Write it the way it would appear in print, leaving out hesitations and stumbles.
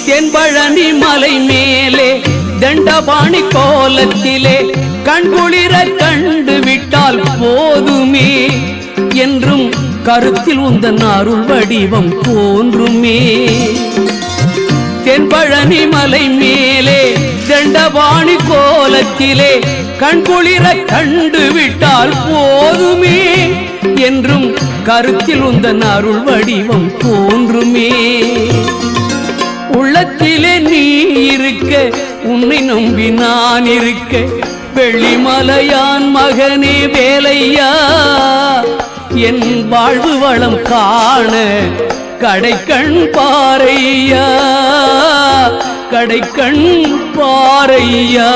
தென்பழனி மலை மேலே தண்டபாணி கோலத்திலே கண்குளிர கண்டு விட்டால் போதுமே என்றும் கருத்தில் உந்தன் அருள் வடிவம் தோன்றுமே. தென்பழனி மலை மேலே தண்டபாணி கோலத்திலே கண்குளிர கண்டு விட்டால் போதுமே என்றும் கருத்தில் உந்தன் அருள் வடிவம் தோன்றுமே. உள்ளத்திலே நீ இருக்க உன்னை நம்பி நான் இருக்க வெள்ளிமலையான் மகனே வேலையா என் வாழ்வு வளம் காண கடைக்கண் பாறையா கடைக்கண் பாறையா.